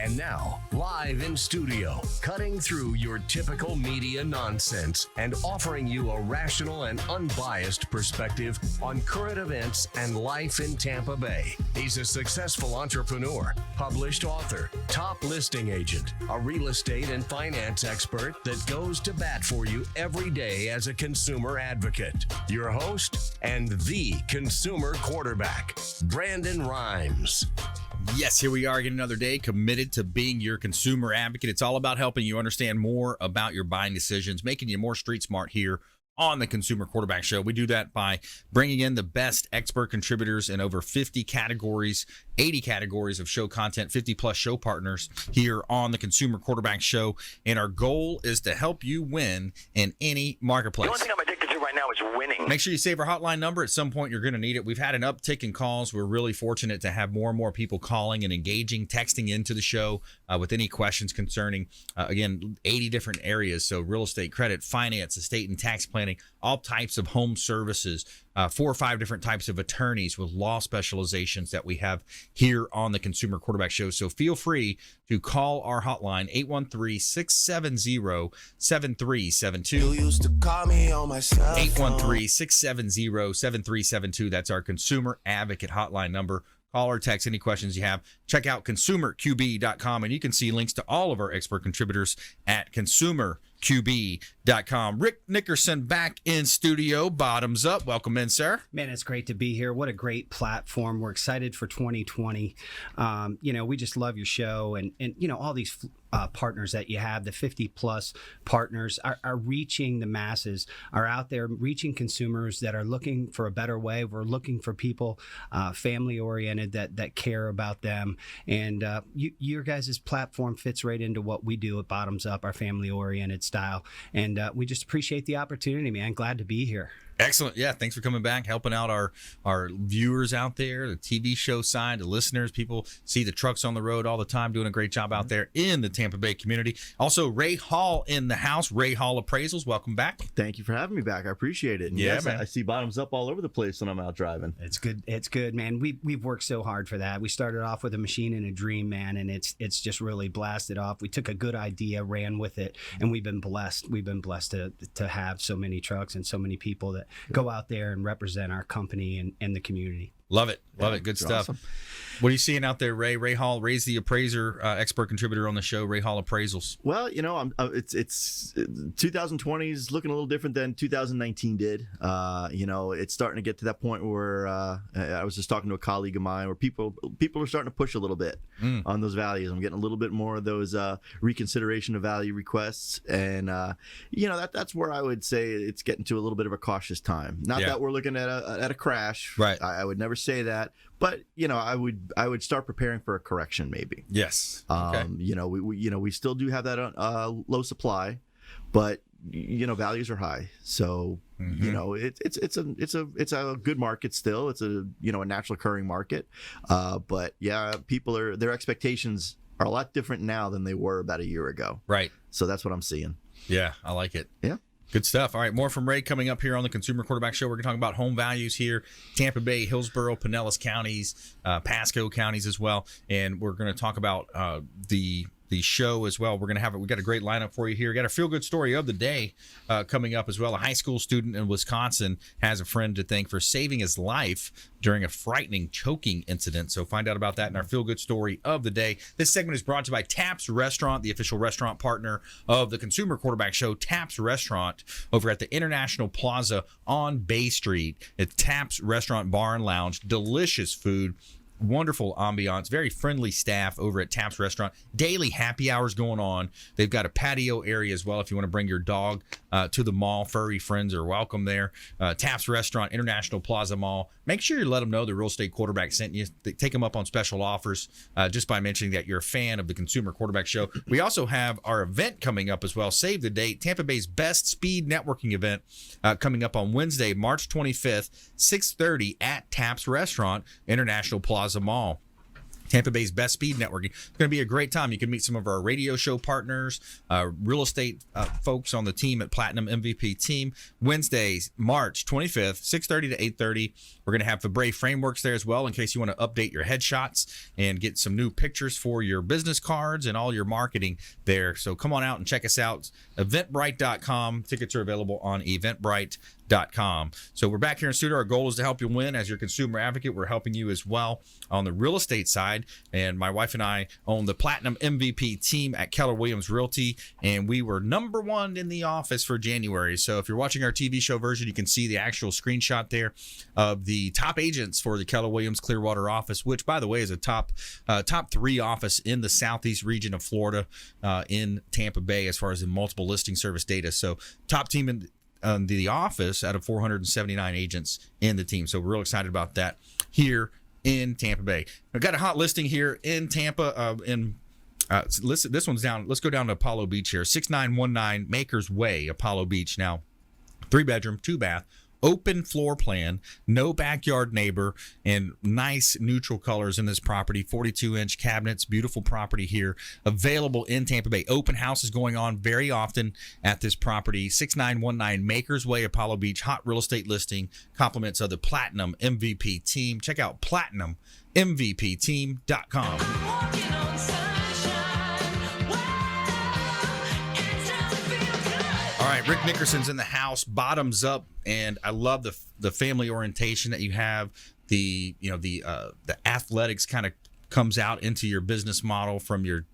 And now, live in studio, cutting through your typical media nonsense and offering you a rational and unbiased perspective on current events and life in Tampa Bay. He's a successful entrepreneur, published author, top listing agent, a real estate and finance expert that goes to bat for you every day as a consumer advocate. Your host and the consumer quarterback, Brandon Rhymes. Yes, here we are again another day, committed to being your consumer advocate. It's all about helping you understand more about your buying decisions, making you more street smart here on the Consumer Quarterback Show. We do that by bringing in the best expert contributors in over 50 categories, 80 categories of show content, 50 plus show partners here on the Consumer Quarterback Show. And our goal is to help you win in any marketplace. The only thing I'm addicted to right now is winning. Make sure you save our hotline number. At some point, you're going to need it. We've had an uptick in calls. We're really fortunate to have more and more people calling and engaging, texting into the show with any questions concerning, again, 80 different areas. So real estate, credit, finance, estate and tax planning, all types of home services, 4 or 5 different types of attorneys with law specializations that we have here on the Consumer Quarterback Show. So feel free to call our hotline, 813-670-7372. 813-670-7372. That's our consumer advocate hotline number. Call or text any questions you have. Check out consumerqb.com, and you can see links to all of our expert contributors at consumerqb.com. Rick Nickerson back in studio. Bottomzupp. Welcome in, sir. Man, it's great to be here. What a great platform. We're excited for 2020. We just love your show and all these partners that you have. The 50 plus partners are reaching the masses, are out there reaching consumers that are looking for a better way. We're looking for people family oriented that care about them. And your guys' platform fits right into what we do at Bottomzupp, our family oriented style. And we just appreciate the opportunity, man. Glad to be here. Excellent. Yeah, thanks for coming back, helping out our viewers out there, the TV show side, the listeners. People see the trucks on the road all the time, doing a great job out there in the Tampa Bay community. Also, Ray Hall in the house, Ray Hall Appraisals. Welcome back. Thank you for having me back. I appreciate it. And yeah, yes, man. I see Bottomzupp all over the place when I'm out driving. It's good. It's good, man. We've worked so hard for that. We started off with a machine and a dream, man, and it's just really blasted off. We took a good idea, ran with it, and we've been blessed. We've been blessed to have so many trucks and so many people that go out there and represent our company and the community. Love it. Love it. Good stuff. Awesome. What are you seeing out there, Ray? Ray Hall, Ray's the appraiser, expert contributor on the show, Ray Hall Appraisals. Well, it's 2020 is looking a little different than 2019 did. It's starting to get to that point where I was just talking to a colleague of mine where people are starting to push a little bit on those values. I'm getting a little bit more of those reconsideration of value requests, and that's where I would say it's getting to a little bit of a cautious time. Not that we're looking at a crash. Right. I would never say that, but I would start preparing for a correction maybe. Yes. Okay. We still do have that low supply, but values are high. So it's a good market still. It's a natural occurring market. But yeah, their expectations are a lot different now than they were about a year ago. Right. So that's what I'm seeing. Yeah, I like it. Yeah. Good stuff. All right, more from Ray coming up here on the Consumer Quarterback Show. We're going to talk about home values here, Tampa Bay, Hillsborough, Pinellas counties, Pasco counties as well, and we're going to talk about the show as well. We got a great lineup for you here. We got a feel-good story of the day coming up as well. A high school student in Wisconsin has a friend to thank for saving his life during a frightening choking incident. So find out about that in our feel-good story of the day. This segment is brought to you by Taps Restaurant, the official restaurant partner of the Consumer Quarterback Show. Taps Restaurant over at the International Plaza on Bay Street. It's Taps Restaurant Bar and Lounge. Delicious food. Wonderful ambiance, very friendly staff over at Taps Restaurant. Daily happy hours going on. They've got a patio area as well if you want to bring your dog to the mall. Furry friends are welcome there. Taps Restaurant, International Plaza Mall. Make sure you let them know the Real Estate Quarterback sent you. They take them up on special offers just by mentioning that you're a fan of the Consumer Quarterback Show. We also have our event coming up as well. Save the date. Tampa Bay's best speed networking event coming up on Wednesday, March 25th, 6:30 at Taps Restaurant, International Plaza Mall. Tampa Bay's best speed networking. It's going to be a great time. You can meet some of our radio show partners, real estate folks on the team at Platinum MVP Team. Wednesdays, March 25th, 6:30 to 8:30. We're going to have Fabre Frameworks there as well in case you want to update your headshots and get some new pictures for your business cards and all your marketing there. So come on out and check us out. Eventbrite.com. Tickets are available on Eventbrite.com. So we're back here in studio. Our goal is to help you win. As your consumer advocate, we're helping you as well on the real estate side. And my wife and I own the Platinum MVP Team at Keller Williams Realty, and we were number one in the office for January. So if you're watching our TV show version, you can see the actual screenshot there of the top agents for the Keller Williams Clearwater office, which, by the way, is a top 3 office in the southeast region of Florida, in Tampa Bay, as far as the multiple listing service data. So top team in the office out of 479 agents in the team. So we're real excited about that here in Tampa Bay. I've got a hot listing here in Tampa. This one's down. Let's go down to Apollo Beach here. 6919 Makers Way, Apollo Beach. Now, 3-bedroom, 2-bath. Open floor plan, no backyard neighbor, and nice neutral colors in this property. 42-inch cabinets, beautiful property here, available in Tampa Bay. Open house is going on very often at this property. 6919 Makers Way, Apollo Beach. Hot real estate listing. Compliments of the Platinum MVP Team. Check out PlatinumMVPTeam.com. All right, Rick Nickerson's in the house. Bottomzupp, and I love the family orientation that you have. The athletics kind of comes out into your business model from your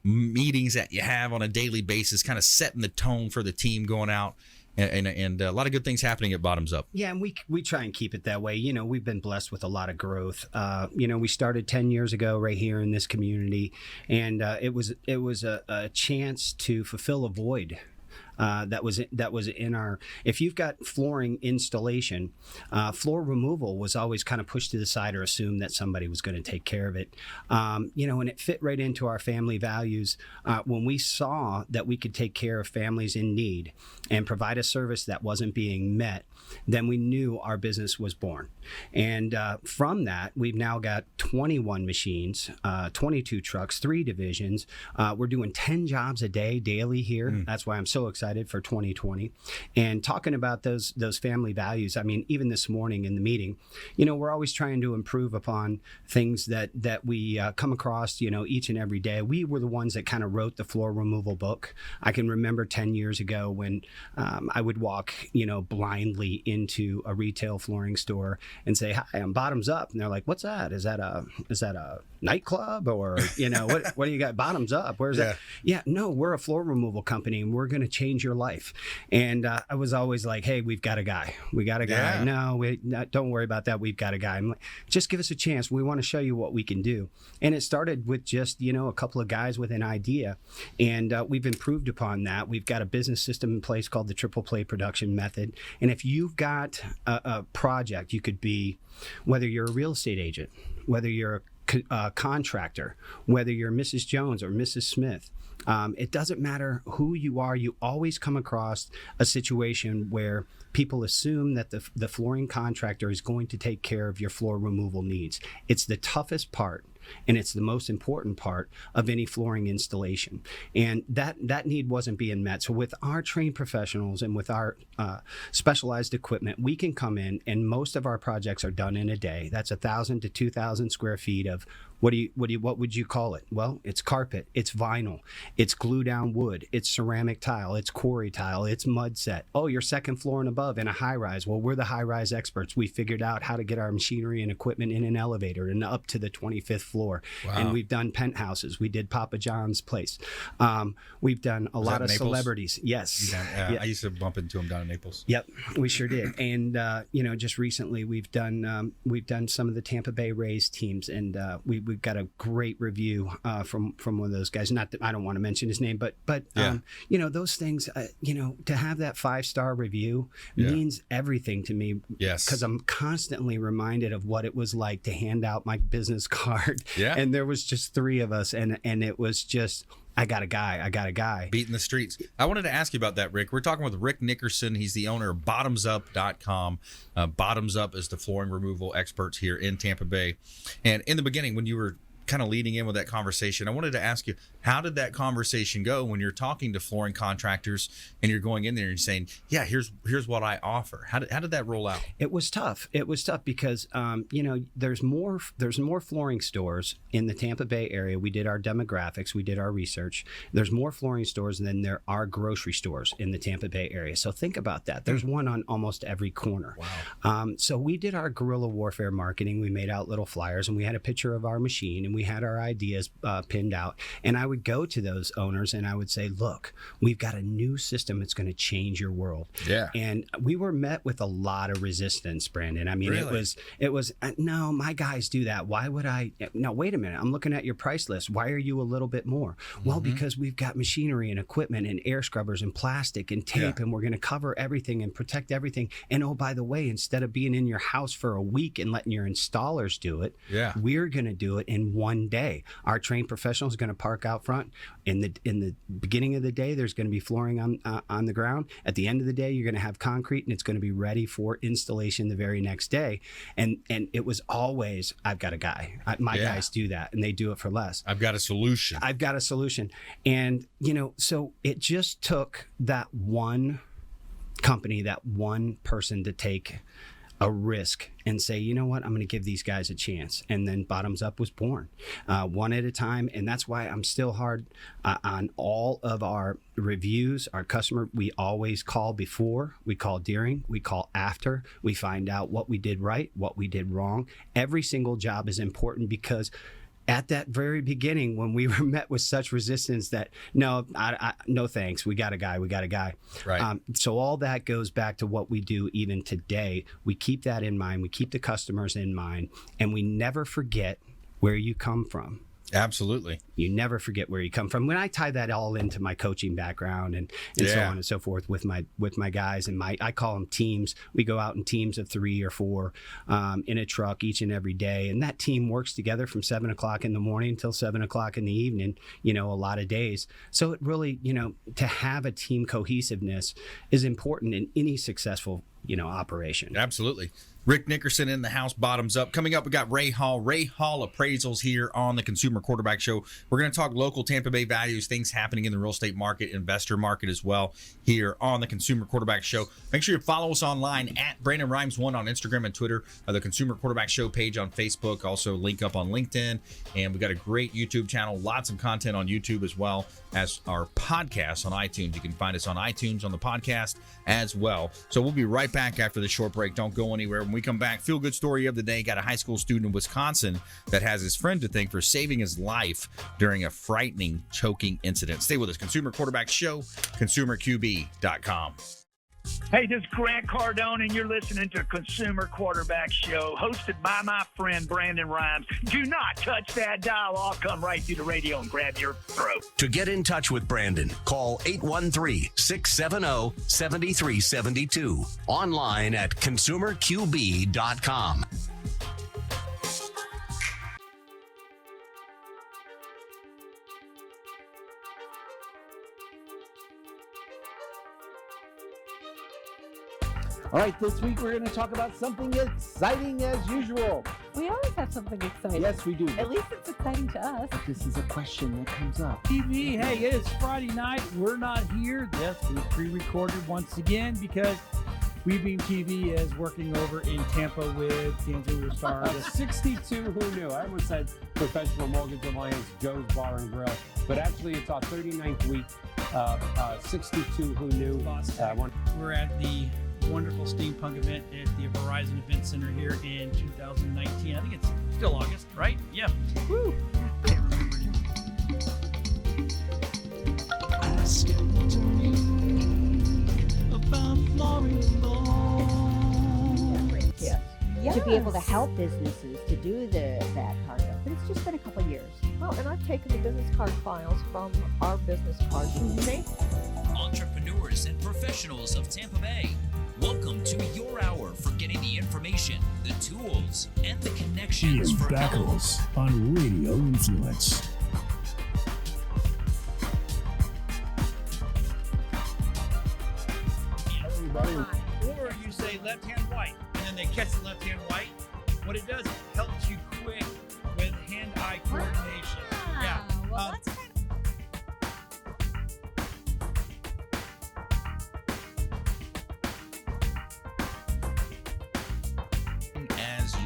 meetings that you have on a daily basis, kind of setting the tone for the team going out. And a lot of good things happening at Bottomzupp. Yeah, and we try and keep it that way. You know, we've been blessed with a lot of growth. We started 10 years ago right here in this community, and it was a chance to fulfill a void. That was in our. If you've got flooring installation, floor removal was always kind of pushed to the side or assumed that somebody was going to take care of it. And it fit right into our family values. When we saw that we could take care of families in need and provide a service that wasn't being met, then we knew our business was born. And from that, we've now got 21 machines, 22 trucks, 3 divisions. We're doing 10 jobs a day daily here. That's why I'm so excited for 2020. And talking about those family values, I mean, even this morning in the meeting, we're always trying to improve upon things that we come across, each and every day. We were the ones that kind of wrote the floor removal book. I can remember 10 years ago when I would walk, blindly into a retail flooring store and say, "Hi, I'm Bottomzupp," and they're like, "What's that? Is that a nightclub or what do you got? Bottomzupp? Where's that?" Yeah, no, we're a floor removal company and we're going to change your life. And I was always like, "Hey, we've got a guy. We got a guy." Yeah. No, don't worry about that. We've got a guy. I'm like, just give us a chance. We want to show you what we can do. And it started with just a couple of guys with an idea, and we've improved upon that. We've got a business system in place called the triple play production method. And if you've got a project, you could be, whether you're a real estate agent, whether you're a contractor, whether you're Mrs. Jones or Mrs. Smith, it doesn't matter who you are. You always come across a situation where people assume that the flooring contractor is going to take care of your floor removal needs. It's the toughest part, and it's the most important part of any flooring installation. And that need wasn't being met. So with our trained professionals and with our specialized equipment, we can come in, and most of our projects are done in a day. That's 1,000 to 2,000 square feet of what would you call it? Well, it's carpet, it's vinyl, it's glue down wood, it's ceramic tile, it's quarry tile, it's mud set. Oh, you're second floor and above in a high rise. Well, we're the high rise experts. We figured out how to get our machinery and equipment in an elevator and up to the 25th floor. Wow. And we've done penthouses. We did Papa John's place. We've done a lot of celebrities. Yes. Yeah. I used to bump into them down in Naples. Yep, we sure did. And just recently we've done some of the Tampa Bay Rays teams, and we've got a great review from one of those guys. Not that I don't want to mention his name, but those things. To have that 5-star review means everything to me. Yes, because I'm constantly reminded of what it was like to hand out my business card. Yeah, and there was just 3 of us, and it was just, I got a guy. Beating the streets. I wanted to ask you about that, Rick. We're talking with Rick Nickerson. He's the owner of Bottomzupp.com. Bottomzupp is the flooring removal experts here in Tampa Bay. And in the beginning, when you were kind of leading in with that conversation, I wanted to ask you, how did that conversation go when you're talking to flooring contractors and you're going in there and saying, yeah, here's what I offer? How did that roll out? It was tough. It was tough because, there's more flooring stores in the Tampa Bay area. We did our demographics. We did our research. There's more flooring stores than there are grocery stores in the Tampa Bay area. So think about that. There's one on almost every corner. Wow. So we did our guerrilla warfare marketing. We made out little flyers and we had a picture of our machine and we had our ideas pinned out. And I would go to those owners and I would say, look, we've got a new system that's going to change your world. Yeah. And we were met with a lot of resistance, Brandon. I mean, Really? it was no, my guys do that. Why would I? No, wait a minute. I'm looking at your price list. Why are you a little bit more? Well, because we've got machinery and equipment and air scrubbers and plastic and tape, and we're going to cover everything and protect everything. And oh, by the way, instead of being in your house for a week and letting your installers do it, we're going to do it in one day. Our trained professionals are going to park out front. In the beginning of the day, there's going to be flooring on the ground. At the end of the day, you're going to have concrete, and it's going to be ready for installation the very next day. And it was always, I've got a guy. My guys do that, and they do it for less. I've got a solution. And so it just took that one company, that one person to take a risk and say, you know what, I'm going to give these guys a chance. And then Bottomzupp was born, one at a time. And that's why I'm still hard on all of our reviews. Our customer, we always call before, we call during, we call after. We find out what we did right, what we did wrong. Every single job is important because at that very beginning, when we were met with such resistance that no thanks, we got a guy. Right. So all that goes back to what we do even today. We keep that in mind. We keep the customers in mind, and we never forget where you come from. Absolutely. You never forget where you come from. When I tie that all into my coaching background and so on and so forth with my guys and I call them teams. We go out in teams of 3 or 4 in a truck each and every day, and that team works together from 7 o'clock in the morning till 7 o'clock in the evening. A lot of days. So it really, to have a team cohesiveness is important in any successful operation. Absolutely. Rick Nickerson in the house, Bottomzupp. Coming up, we got Ray Hall Appraisals here on the Consumer Quarterback Show. We're going to talk local Tampa Bay values, things happening in the real estate market, investor market as well here on the Consumer Quarterback Show. Make sure you follow us online at Brandon Rhymes1 on Instagram and Twitter, the Consumer Quarterback Show page on Facebook, also link up on LinkedIn. And we got a great YouTube channel, lots of content on YouTube as well as our podcast on iTunes. You can find us on iTunes on the podcast as well. So we'll be right back after the short break. Don't go anywhere. When we come back, feel good story of the day. Got a high school student in Wisconsin that has his friend to thank for saving his life during a frightening choking incident. Stay with us. Consumer Quarterback Show, consumerqb.com. Hey, this is Grant Cardone, and you're listening to Consumer Quarterback Show, hosted by my friend Brandon Rhymes. Do not touch that dial. I'll come right through the radio and grab your throat. To get in touch with Brandon, call 813-670-7372. Online at consumerqb.com. All right, this week we're going to talk about something exciting as usual. We always have something exciting. Yes, we do. At least it's exciting to us. This is a question that comes up. TV, hey, it is Friday night. We're not here. Yes, we pre-recorded once again because WeBeam TV is working over in Tampa with Kansas Star. The 62 Who Knew. I almost said Professional Mortgage Alliance, Joe's Bar and Grill, but actually it's our 39th week. 62 Who Knew. We're at the wonderful steampunk event at the Verizon Event Center here in 2019. I think it's still August, right? Yeah. Woo! Can't remember anymore. Ask to me about to be able to help businesses to do that part of it. But it's just been a couple of years. Well, and I've taken the business card files from our business cards and made entrepreneurs and professionals of Tampa Bay. Welcome to your hour for getting the information, the tools, and the connections Ian for Beckles on Radio Influence. Or you say left hand white, and then they catch the left hand white. What it does, it helps you quick with hand-eye eye coordination. Yeah. Well, that's kind as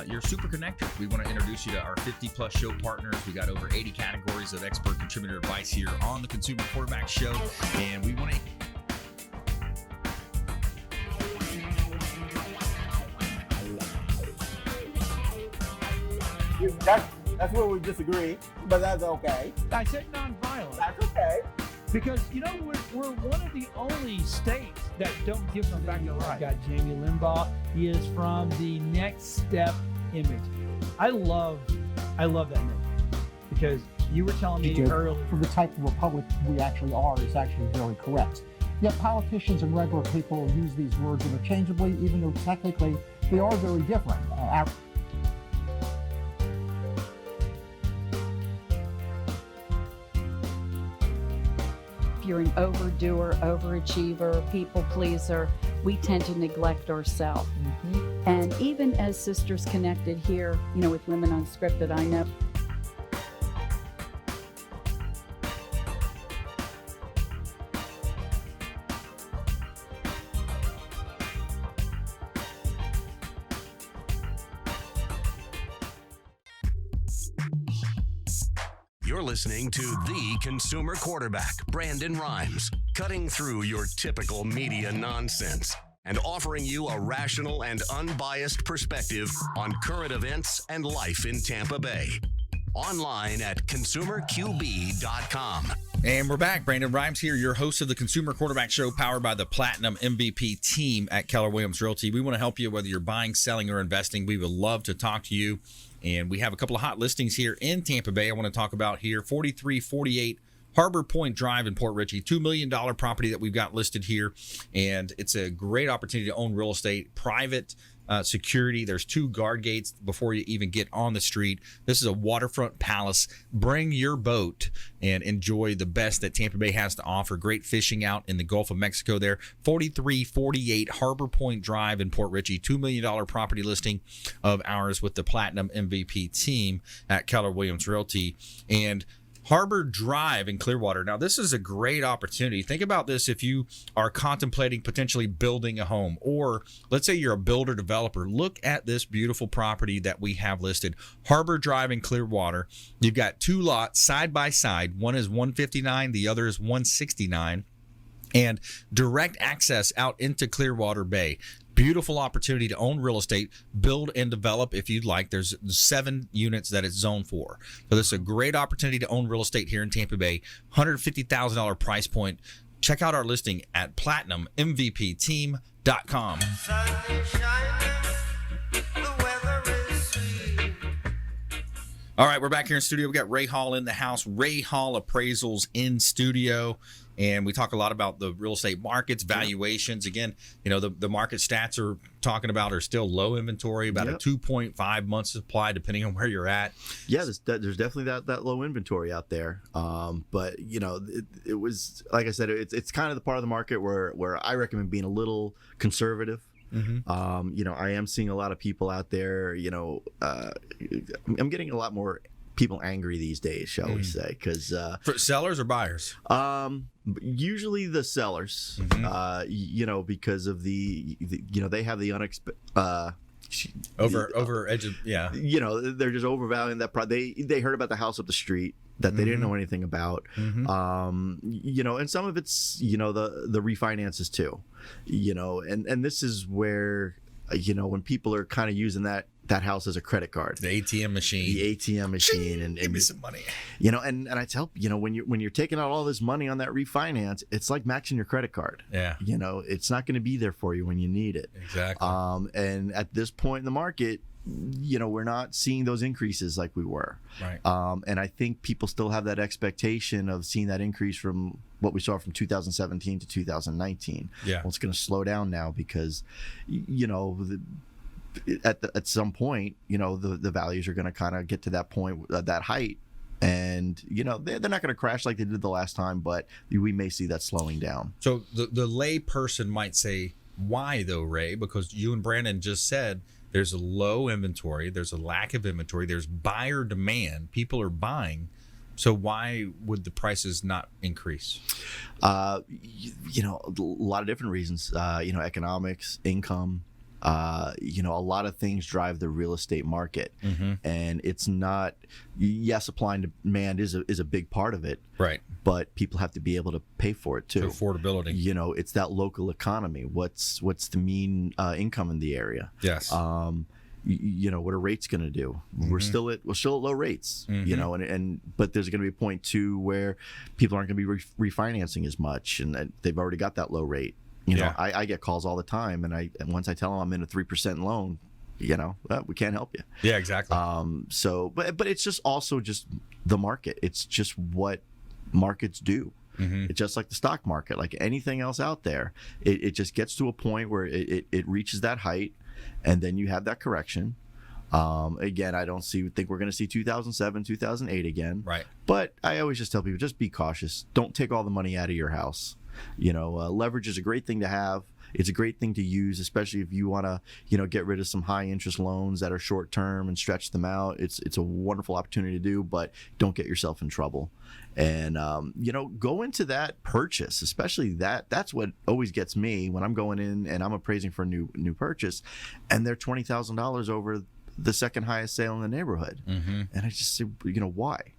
your super connector. We want to introduce you to our 50+ show partners. We got over 80 categories of expert contributor advice here on the Consumer Quarterback Show, and we want to. That's where we disagree, but that's okay. I said nonviolent. That's okay. Because, we're one of the only states that don't give them back the right. Got Jamie Limbaugh. He is from the Next Step image. I love that name because you were telling me earlier. For the type of republic we actually are is actually very correct. Yet politicians and regular people use these words interchangeably, even though technically they are very different. If you're an overdoer, overachiever, people pleaser, we tend to neglect ourselves. And even as Sisters Connected here, with Women Unscripted, I know. You're listening to the Consumer Quarterback, Brandon Rhymes, cutting through your typical media nonsense and offering you a rational and unbiased perspective on current events and life in Tampa Bay. Online at consumerqb.com. And we're back. Brandon Rhymes here, your host of the Consumer Quarterback Show, powered by the Platinum MVP team at Keller Williams Realty. We want to help you whether you're buying, selling, or investing. We would love to talk to you. And we have a couple of hot listings here in Tampa Bay I want to talk about here. 4348 Harbor Point Drive in Port Richey, $2 million property that we've got listed here. And it's a great opportunity to own real estate, private security. There's 2 guard gates before you even get on the street. This is a waterfront palace. Bring your boat and enjoy the best that Tampa Bay has to offer. Great fishing out in the Gulf of Mexico there. 4348 Harbor Point Drive in Port Richey, $2 million property listing of ours with the Platinum MVP team at Keller Williams Realty. And Harbor Drive in Clearwater. Now, this is a great opportunity. Think about this if you are contemplating potentially building a home, or let's say you're a builder developer. Look at this beautiful property that we have listed. Harbor Drive in Clearwater. You've got 2 lots side by side. One is 159, the other is 169. And direct access out into Clearwater Bay. Beautiful opportunity to own real estate, build and develop if you'd like. There's 7 units that it's zoned for. So this is a great opportunity to own real estate here in Tampa Bay. $150,000 price point. Check out our listing at platinummvpteam.com. All right, we're back here in studio. We got Ray Hall in the house. Ray Hall Appraisals in studio. And we talk a lot about the real estate markets, valuations. Again, the market stats are talking about are still low inventory, about a 2.5 months supply, depending on where you're at. Yeah, there's definitely that low inventory out there. But it was, like I said, it's kind of the part of the market where I recommend being a little conservative. I am seeing a lot of people out there. I'm getting a lot more people angry these days, shall we say? Because for sellers or buyers? Usually the sellers. Because of the they have the unexpected. Over edge of, yeah. They're just overvaluing that. They heard about the house up the street that they didn't know anything about. And some of it's the refinances too. And this is where when people are kind of using that house as a credit card, the ATM machine, and give me some money. And I tell when you're taking out all this money on that refinance, it's like maxing your credit card. Yeah. It's not going to be there for you when you need it. Exactly. And at this point in the market, we're not seeing those increases like we were. Right. And I think people still have that expectation of seeing that increase from what we saw from 2017 to 2019. Yeah. Well, it's going to slow down now because, at some point, the values are going to kind of get to that point, that height. And, they're not going to crash like they did the last time, but we may see that slowing down. So the lay person might say, why though, Ray? Because you and Brandon just said There's a low inventory. There's a lack of inventory. There's buyer demand. People are buying. So why would the prices not increase? You know, a lot of different reasons. You know, economics, income. You know, a lot of things drive the real estate market, and it's not. Yes, supply and demand is a big part of it, right? But people have to be able to pay for it too. So affordability. You know, it's that local economy. What's the mean income in the area? Yes. You know, what are rates going to do? We're still at low rates. You know, but there's going to be a point too where people aren't going to be refinancing as much, and they've already got that low rate. You know, I get calls all the time, and once I tell them I'm in a 3% loan, you know, we can't help you. Yeah, exactly. So, but it's just also just the market. It's just what markets do. It's just like the stock market, like anything else out there. It just gets to a point where it reaches that height, and then you have that correction. Again, I don't think we're going to see 2007, 2008 again. Right. But I always just tell people, just be cautious. Don't take all the money out of your house. You know, leverage is a great thing to have. It's a great thing to use, especially if you want to, you know, get rid of some high interest loans that are short term and stretch them out. It's a wonderful opportunity to do, but don't get yourself in trouble. And you know, go into that purchase, especially that's what always gets me when I'm going in and I'm appraising for a new purchase, and they're $20,000 over the second highest sale in the neighborhood. And I just say, you know, why?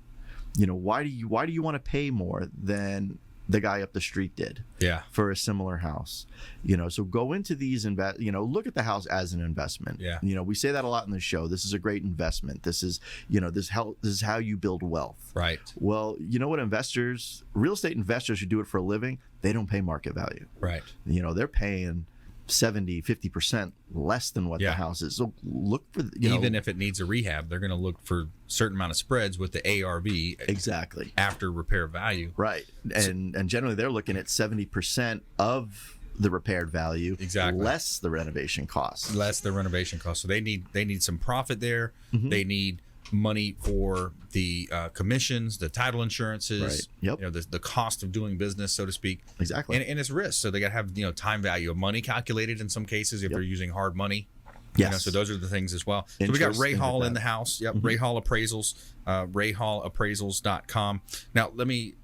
You know, why do you want to pay more than the guy up the street did for a similar house? You know, so go into these you know, look at the house as an investment. You know, we say that a lot in the show. This is a great investment. This is, you know, this is how you build wealth. Right. Well, you know what, real estate investors who do it for a living, they don't pay market value. Right. You know, they're paying 70-50% less than what the house is. So look for, even if it needs a rehab, they're going to look for a certain amount of spreads with the ARV exactly after repair value. Right. And generally they're looking at 70% of the repaired value, less the renovation costs. So they need some profit there. They need money for the commissions, the title insurances, you know, the cost of doing business, so to speak. Exactly. And it's risk. So they got to have, you know, time value of money calculated in some cases if they're using hard money. Yes. You know, so those are the things as well. Interest, so we got Ray Hall like in the house. Yep. Ray Hall Appraisals, RayHallAppraisals.com. Now, let me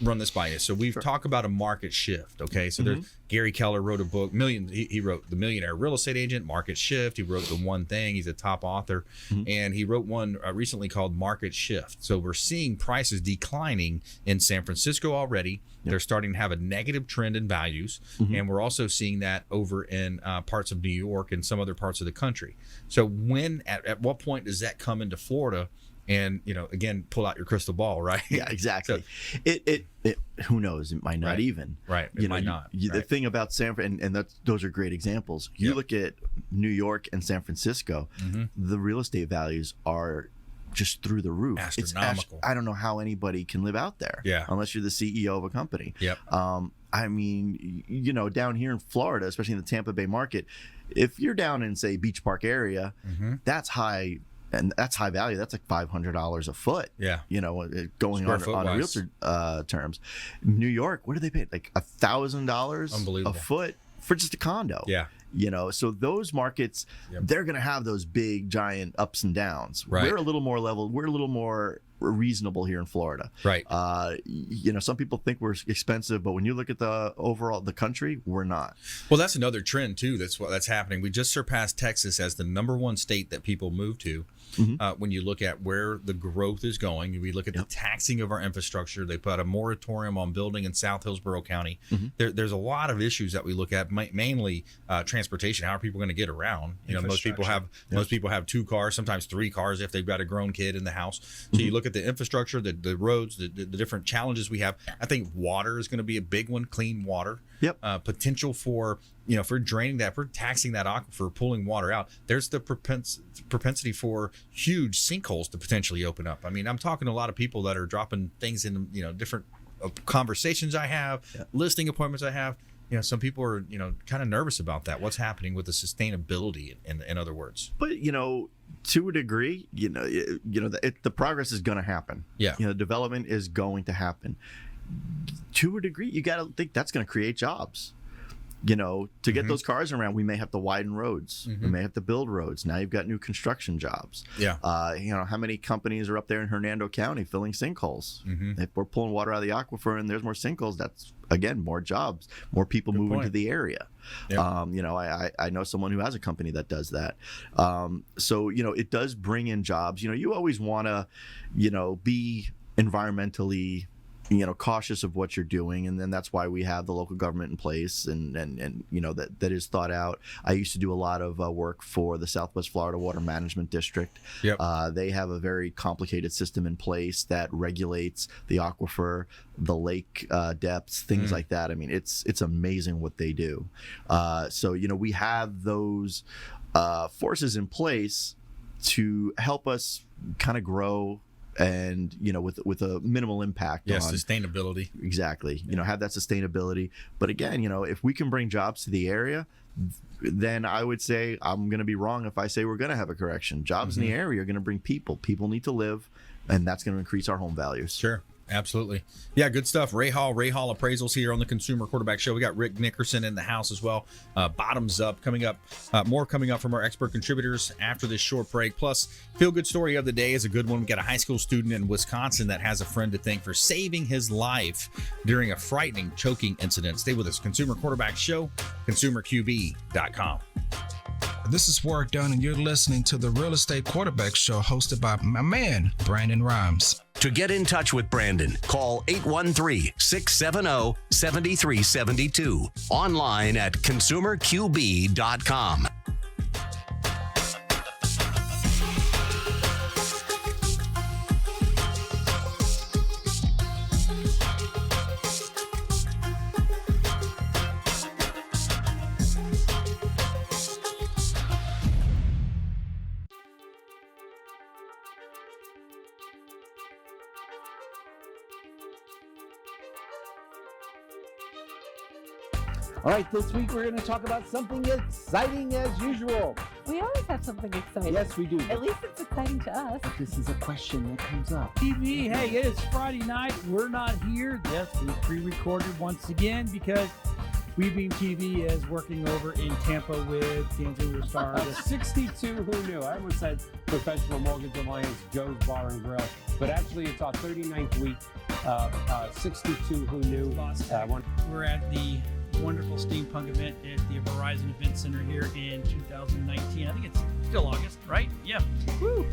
run this by you. So we've talked about a market shift. Okay. So there's Gary Keller wrote a book, he wrote The Millionaire Real Estate Agent, Market Shift. He wrote The One Thing. He's a top author. And he wrote one recently called Market Shift. So we're seeing prices declining in San Francisco already. They're starting to have a negative trend in values. And we're also seeing that over in parts of New York and some other parts of the country. So at what point does that come into Florida? And, you know, again, pull out your crystal ball, right? Yeah, exactly. So, it who knows? It might not even. Right. It might not. The thing about San Francisco, and those are great examples. You look at New York and San Francisco, the real estate values are just through the roof. Astronomical. I don't know how anybody can live out there. Unless you're the CEO of a company. I mean, you know, down here in Florida, especially in the Tampa Bay market, if you're down in, say, Beach Park area, that's high. And that's high value. That's like $500 a foot. You know, going on realtor terms. New York, what do they pay? Like $1,000 a foot for just a condo. You know, so those markets, they're going to have those big, giant ups and downs. We're a little more level. We're a little more reasonable here in Florida. You know, some people think we're expensive, but when you look at the country, we're not. Well, that's another trend too. That's happening. We just surpassed Texas as the #1 state that people move to. When you look at where the growth is going, we look at the taxing of our infrastructure. They put a moratorium on building in South Hillsborough County. There's a lot of issues that we look at, mainly transportation. How are people going to get around? You know, most people have 2 cars, sometimes 3 cars if they've got a grown kid in the house. So you look at the infrastructure, the roads, the different challenges we have. I think water is going to be a big one. Clean water. Potential for, you know, for draining that, for taxing that aquifer, pulling water out. There's the propensity for huge sinkholes to potentially open up. I mean, I'm talking to a lot of people that are dropping things in, you know, different conversations I have, listing appointments I have. You know, some people are, you know, kind of nervous about that. What's happening with the sustainability, in other words? But, you know, to a degree, the progress is going to happen. You know, development is going to happen. To a degree, you got to think that's going to create jobs. to get those cars around, we may have to widen roads. We may have to build roads. Now you've got new construction jobs. Yeah. How many companies are up there in Hernando County filling sinkholes? If we're pulling water out of the aquifer and there's more sinkholes, that's, again, more jobs, more people moving to the area. Yep. I know someone who has a company that does that. So it does bring in jobs. You always want to, be environmentally cautious of what you're doing, and then that's why we have the local government in place, and that is thought out. I used to do a lot of work for the Southwest Florida Water Management District. Yep. They have a very complicated system in place that regulates the aquifer, the lake depths, things like that. I mean, it's amazing what they do. So we have those forces in place to help us kind of grow, and with a minimal impact on sustainability. Exactly. Have that sustainability. But again, if we can bring jobs to the area, then I would say I'm going to be wrong if I say we're going to have a correction. Jobs in the area are going to bring people. People need to live, and that's going to increase our home values. Sure. Absolutely. Yeah, good stuff. Ray Hall Appraisals here on the Consumer Quarterback Show. We got Rick Nickerson in the house as well. Bottomzupp coming up. More coming up from our expert contributors after this short break. Plus, feel good story of the day is a good one. We got a high school student in Wisconsin that has a friend to thank for saving his life during a frightening choking incident. Stay with us. Consumer Quarterback Show, consumerqb.com. This is Work Done, and you're listening to the Real Estate Quarterback Show hosted by my man, Brandon Rhymes. To get in touch with Brandon, call 813-670-7372. Online at consumerqb.com. All right, this week we're going to talk about something exciting as usual. We always have something exciting. Yes, we do. At least it's exciting to us. But this is a question that comes up. TV, hey, it is Friday night. We're not here. Yes, we pre-recorded once again because WeBeam TV is working over in Tampa with Kansas Star. 62 Who Knew. I almost said Professional Mortgage Alliance Joe's Bar and Grill, but actually it's our 39th week. 62 Who Knew. We're at the wonderful steampunk event at the Verizon Event Center here in 2019. I think it's still August, right? Yeah. Woo!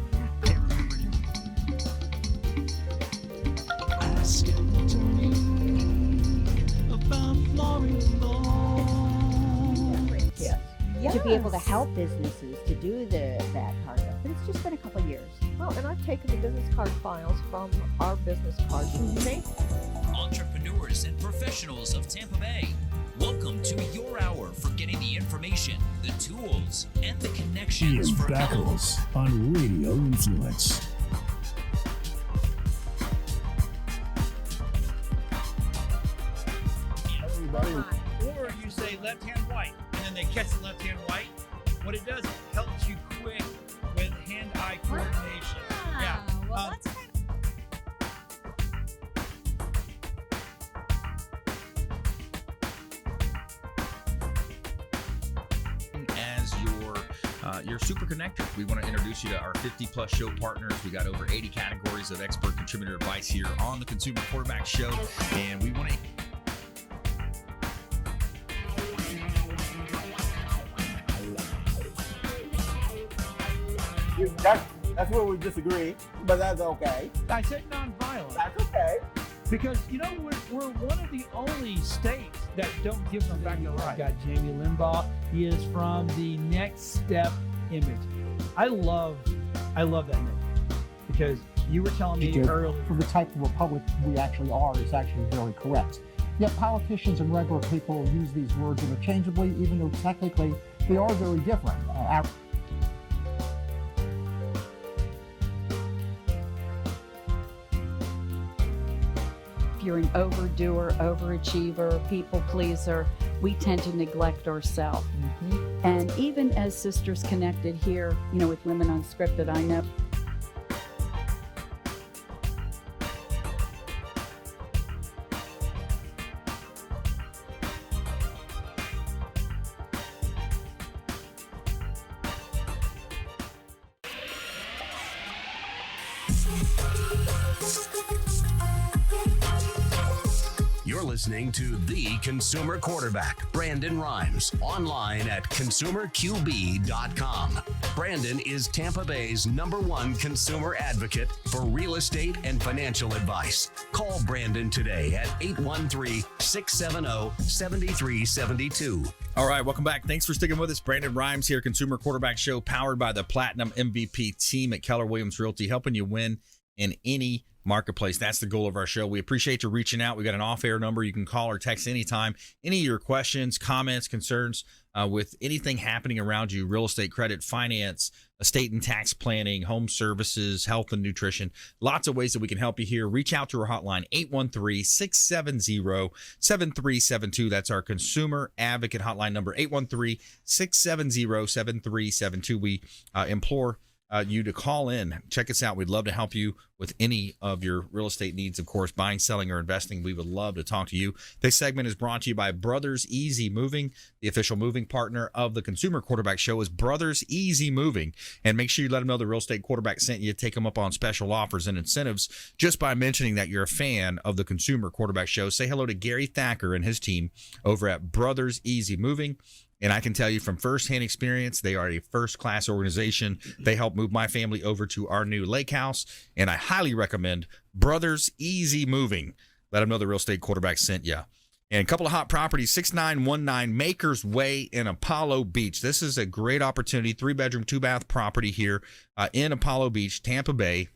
Can't remember Ask Anthony about Florida. Yes. To be able to help businesses to do that part of it. But it's just been a couple of years. Well, and I've taken the business card files from our business cards and made Entrepreneurs and professionals of Tampa Bay, welcome to your hour for getting the information, the tools, and the connections Ian for Beckles on Radio Influence. Or you say left hand white, and then they catch the left hand white. What it does, it helps you quick with hand-eye coordination. Yeah. Well, that's kind as your super connector. We want to introduce you to our 50+ show partners. We got over 80 categories of expert contributor advice here on the Consumer Quarterback Show, and we want to. That's where we disagree, but that's okay. I said nonviolent. That's okay. Because, we're one of the only states that don't give them back the right. Got Jamie Limbaugh. He is from the Next Step image. I love that name because you were telling me earlier. For the type of republic we actually are is actually very correct. Yet politicians and regular people use these words interchangeably, even though technically they are very different. If you're an overdoer, overachiever, people pleaser, we tend to neglect ourselves. And even as Sisters Connected here, with Women Unscripted, I know You're listening to the Consumer Quarterback, Brandon Rhymes, online at consumerqb.com. Brandon is Tampa Bay's #1 consumer advocate for real estate and financial advice. Call Brandon today at 813-670-7372. All right, welcome back. Thanks for sticking with us. Brandon Rhymes here, Consumer Quarterback Show, powered by the Platinum MVP team at Keller Williams Realty, helping you win in any marketplace. That's the goal of our show. We appreciate you reaching out. We got an off-air number you can call or text anytime. Any of your questions, comments, concerns with anything happening around you: real estate, credit, finance, estate and tax planning, home services, health and nutrition. Lots of ways that we can help you here. Reach out to our hotline, 813-670-7372. That's our consumer advocate hotline number, 813-670-7372. We implore you to call in. Check us out. We'd love to help you with any of your real estate needs, of course, buying, selling, or investing. We would love to talk to you. This segment is brought to you by Brothers Easy Moving. The official moving partner of the Consumer Quarterback Show is Brothers Easy Moving. And make sure you let them know the Real Estate Quarterback sent you. Take them up on special offers and incentives just by mentioning that you're a fan of the Consumer Quarterback Show. Say hello to Gary Thacker and his team over at Brothers Easy Moving. And I can tell you from firsthand experience, they are a first-class organization. They helped move my family over to our new lake house, and I highly recommend Brothers Easy Moving. Let them know the Real Estate Quarterback sent you. And a couple of hot properties, 6919 Makers Way in Apollo Beach. This is a great opportunity, 3-bedroom, 2-bath property here in Apollo Beach, Tampa Bay.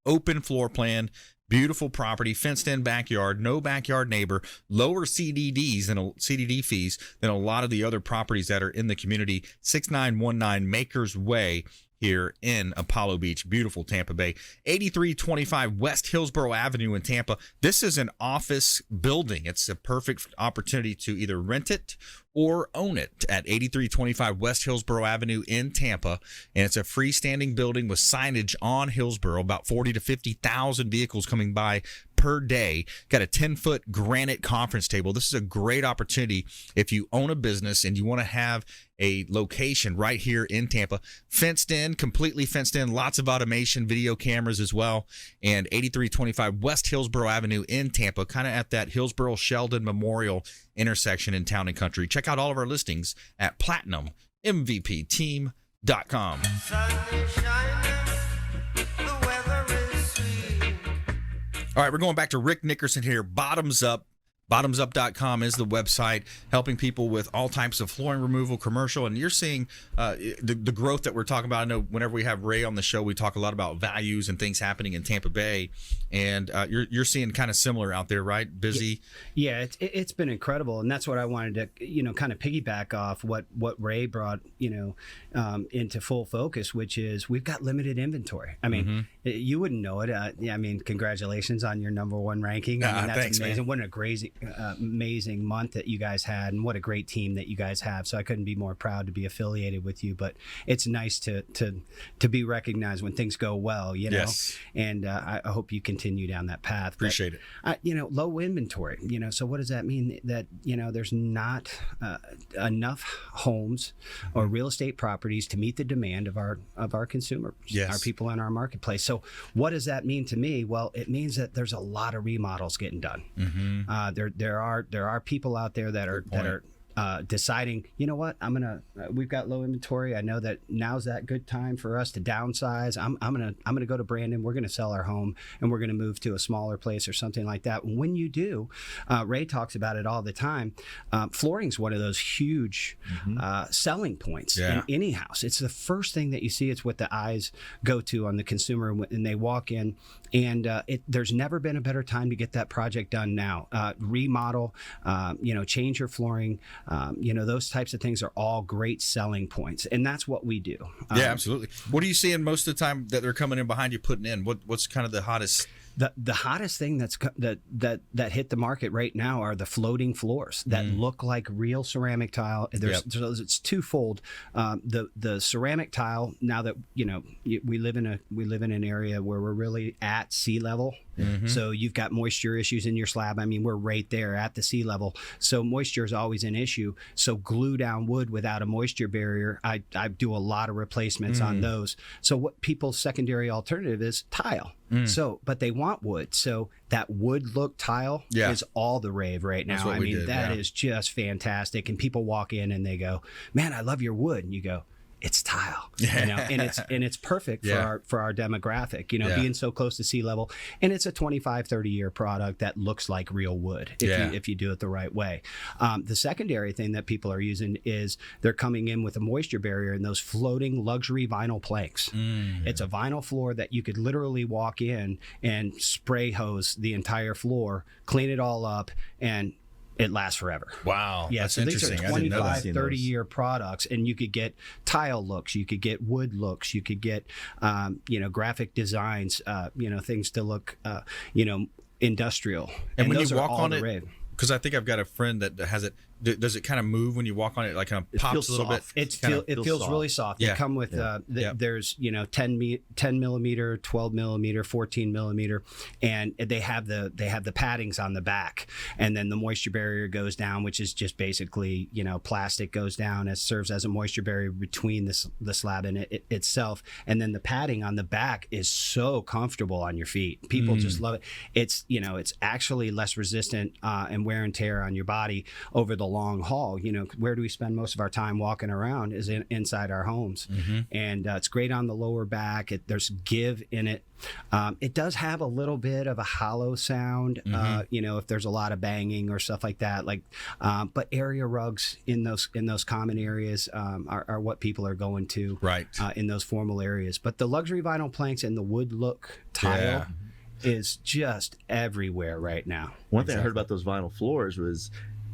Open floor plan. Beautiful property, fenced-in backyard, no backyard neighbor, lower CDD fees than a lot of the other properties that are in the community. 6919 Makers Way here in Apollo Beach, beautiful Tampa Bay. 8325 West Hillsborough Avenue in Tampa. This is an office building. It's a perfect opportunity to either rent it or own it at 8325 West Hillsborough Avenue in Tampa. And it's a freestanding building with signage on Hillsborough, about 40 to 50,000 vehicles coming by per day. Got a 10-foot granite conference table. This is a great opportunity if you own a business and you want to have a location right here in Tampa. Fenced in, completely fenced in, lots of automation, video cameras as well. And 8325 West Hillsborough Avenue in Tampa, kind of at that Hillsborough-Sheldon Memorial intersection in Town and Country. Check out all of our listings at PlatinumMVPTeam.com. All right, we're going back to Rick Nickerson here. Bottomzupp. Bottomzupp.com is the website, helping people with all types of flooring removal, commercial, and you're seeing the growth that we're talking about. I know whenever we have Ray on the show, we talk a lot about values and things happening in Tampa Bay, and you're seeing kind of similar out there, right? Busy. Yeah, it's been incredible, and that's what I wanted to kind of piggyback off what Ray brought into full focus, which is we've got limited inventory. I mean, you wouldn't know it. I mean, congratulations on your #1 ranking. I mean, that's thanks, amazing. Man. What a amazing month that you guys had, and what a great team that you guys have. So I couldn't be more proud to be affiliated with you. But it's nice to be recognized when things go well, Yes. And I hope you continue down that path. Appreciate it. Low inventory. So what does that mean? That there's not enough homes or real estate properties to meet the demand of our consumers, Yes. our people in our marketplace. So what does that mean to me? Well, it means that there's a lot of remodels getting done. There are people out there that are deciding, we've got low inventory. I know that now's that good time for us to downsize. I'm gonna go to Brandon. We're gonna sell our home and we're gonna move to a smaller place or something like that. When you do, Ray talks about it all the time. Flooring's one of those huge selling points in any house. It's the first thing that you see. It's what the eyes go to on the consumer when they walk in. And there's never been a better time to get that project done now. Remodel, change your flooring. Those types of things are all great selling points, and that's what we do. Yeah, absolutely. What are you seeing most of the time that they're coming in behind you putting in? What's kind of the hottest? The hottest thing that hit the market right now are the floating floors that look like real ceramic tile. So it's twofold. The ceramic tile, now that we live in an area where we're really at sea level. So you've got moisture issues in your slab. I mean, we're right there at the sea level. So moisture is always an issue. So glue down wood without a moisture barrier, I do a lot of replacements on those. So what people's secondary alternative is tile. So, but they want wood. So that wood look tile is all the rave right now. I mean, that is just fantastic. And people walk in and they go, "Man, I love your wood." And you go, "It's tile," and it's perfect for our demographic, being so close to sea level. And it's a 25, 30-year product that looks like real wood if you do it the right way. The secondary thing that people are using is they're coming in with a moisture barrier in those floating luxury vinyl planks. It's a vinyl floor that you could literally walk in and spray hose the entire floor, clean it all up, and it lasts forever. Wow. Yeah, that's so these interesting. are 25, 30-year products, and you could get tile looks, you could get wood looks, you could get, graphic designs, things to look, industrial. And when you walk on it, because I think I've got a friend that has it. Does it kind of move when you walk on it? Like kind of pops a little bit. It feels really soft. They come with there's 10 millimeter, 12 millimeter, 14 millimeter, and they have the paddings on the back, and then the moisture barrier goes down, which is just basically plastic goes down. It serves as a moisture barrier between the slab and it itself, and then the padding on the back is so comfortable on your feet. People just love it. It's it's actually less resistant and wear and tear on your body over the long haul. Where do we spend most of our time walking around is inside our homes. And it's great on the lower back. There's give in it. It does have a little bit of a hollow sound, if there's a lot of banging or stuff like that. But area rugs in those common areas are what people are going to in those formal areas. But the luxury vinyl planks and the wood look tile is just everywhere right now. One thing I heard about those vinyl floors was,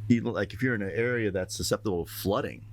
even like if you're in an area that's susceptible to flooding,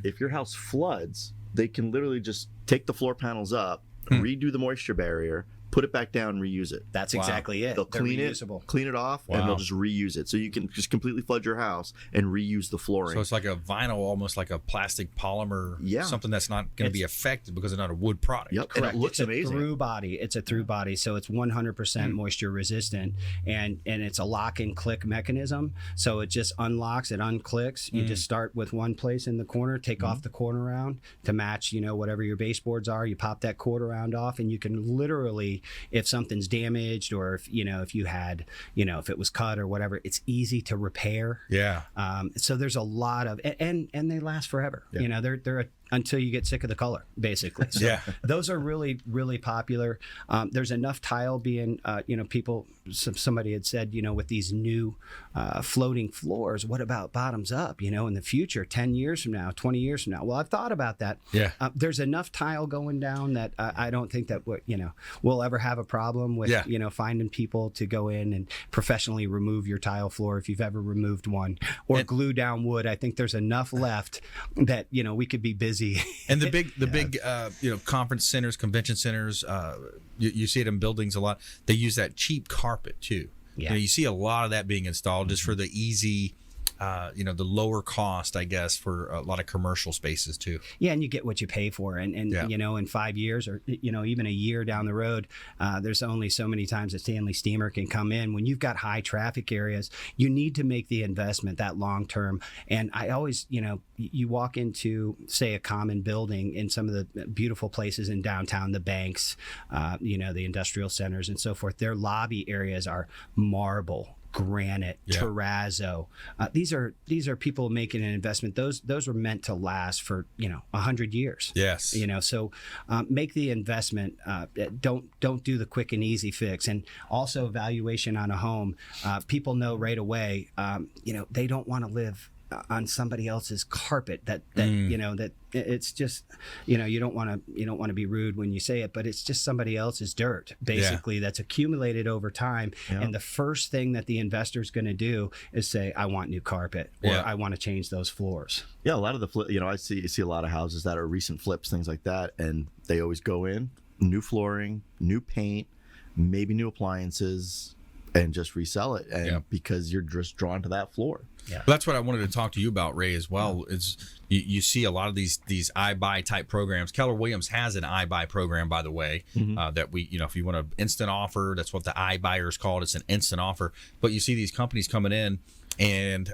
if your house floods, they can literally just take the floor panels up, redo the moisture barrier, put it back down, and reuse it. That's exactly it. They'll clean it off, and they'll just reuse it. So you can just completely flood your house and reuse the flooring. So it's like a vinyl, almost like a plastic polymer, something that's not going to be affected because it's not a wood product. Yep, correct. And it looks amazing. It's a through body, so it's 100% moisture resistant, and it's a lock and click mechanism. So it just unlocks, it unclicks. You just start with one place in the corner, take off the corner round to match, whatever your baseboards are. You pop that quarter round off, and you can literally, if something's damaged or if you had if it was cut or whatever, it's easy to repair. So there's a lot of and they last forever. They're until you get sick of the color, basically. So those are really, really popular. There's enough tile being, somebody had said, with these new floating floors, what about bottoms up, in the future, 10 years from now, 20 years from now? Well, I've thought about that. There's enough tile going down that I don't think that, we'll ever have a problem with, finding people to go in and professionally remove your tile floor if you've ever removed one, or glue down wood. I think there's enough left that, we could be busy. And the big conference centers, convention centers, you see it in buildings a lot. They use that cheap carpet too. You see a lot of that being installed just for the easy, the lower cost, I guess, for a lot of commercial spaces too. Yeah, and you get what you pay for, and in 5 years or even a year down the road, there's only so many times a Stanley steamer can come in. When you've got high traffic areas, you need to make the investment that long term. And I always, you walk into, say, a common building in some of the beautiful places in downtown, the banks, the industrial centers and so forth. Their lobby areas are marble, granite, terrazzo. These are people making an investment. Those were meant to last for 100 years. Yes. So make the investment. Don't do the quick and easy fix. And also valuation on a home. People know right away. They don't want to live on somebody else's carpet that it's just you don't want to be rude when you say it, but it's just somebody else's dirt basically that's accumulated over time. And the first thing that the investor's going to do is say, I want new carpet, or I want to change those floors. A lot of the I see a lot of houses that are recent flips, things like that, and they always go in new flooring, new paint, maybe new appliances, and just resell it, and because you're just drawn to that floor. Well, that's what I wanted to talk to you about, Ray, as well. Is you see a lot of these iBuy type programs. Keller Williams has an iBuy program, by the way, that we, if you want an instant offer, that's what the iBuyer is called. It's an instant offer. But you see these companies coming in, and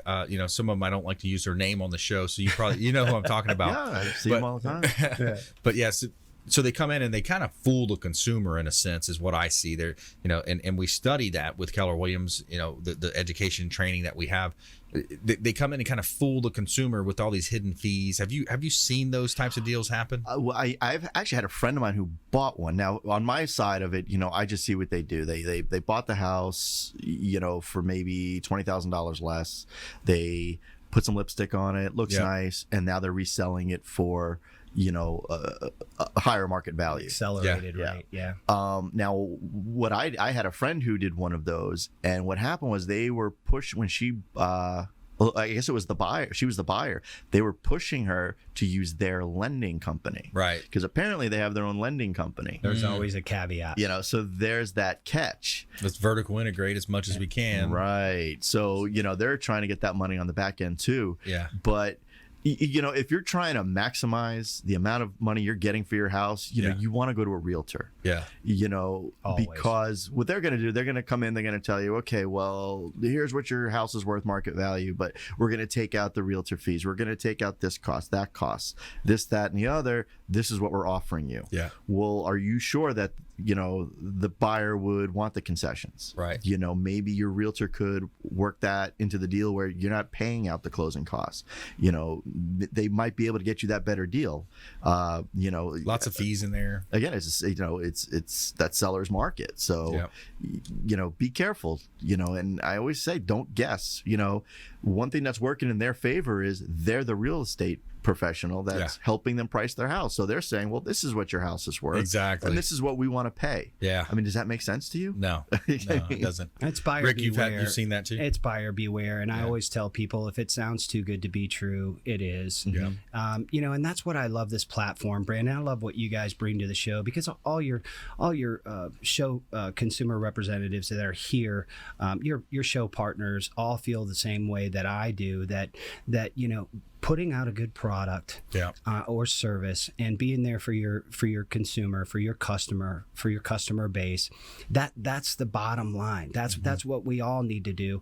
some of them I don't like to use their name on the show, so you probably who I'm talking about. Yeah, I see them all the time. But yes. So they come in and they kind of fool the consumer in a sense, is what I see there. And we study that with Keller Williams. The education training that we have. They come in and kind of fool the consumer with all these hidden fees. Have you seen those types of deals happen? Well, I've actually had a friend of mine who bought one. Now, on my side of it, I just see what they do. They bought the house, for maybe $20,000 less. They put some lipstick on it, looks nice, and now they're reselling it for a higher market value. Accelerated, right? Yeah. Now, what I had a friend who did one of those, and what happened was they were pushed when she. I guess it was the buyer. She was the buyer. They were pushing her to use their lending company. Right. Because apparently they have their own lending company. There's always a caveat. So there's that catch. Let's vertical integrate as much as we can. Right. So, they're trying to get that money on the back end too. Yeah. But if you're trying to maximize the amount of money you're getting for your house, you want to go to a realtor. Yeah. Because what they're going to do, they're going to come in, they're going to tell you, okay, well, here's what your house is worth market value, but we're going to take out the realtor fees. We're going to take out this cost, that cost, this, that, and the other. This is what we're offering you. Yeah. Well, are you sure that, the buyer would want the concessions? Right. Maybe your realtor could work that into the deal where you're not paying out the closing costs. They might be able to get you that better deal. Lots of fees in there. Again, it's it's that seller's market. So, be careful. And I always say, don't guess. One thing that's working in their favor is they're the real estate professional that's helping them price their house. So they're saying, well, this is what your house is worth. Exactly. And this is what we want to pay. Yeah. I mean, does that make sense to you? No, it doesn't. It's buyer Rick, beware. you've seen that too? It's buyer beware. And I always tell people, if it sounds too good to be true, it is. Yeah. And that's what I love this platform, Brandon. I love what you guys bring to the show, because all your show consumer representatives that are here, your show partners all feel the same way that I do, that putting out a good product or service and being there for your consumer, for your customer base, that's the bottom line. That's what we all need to do.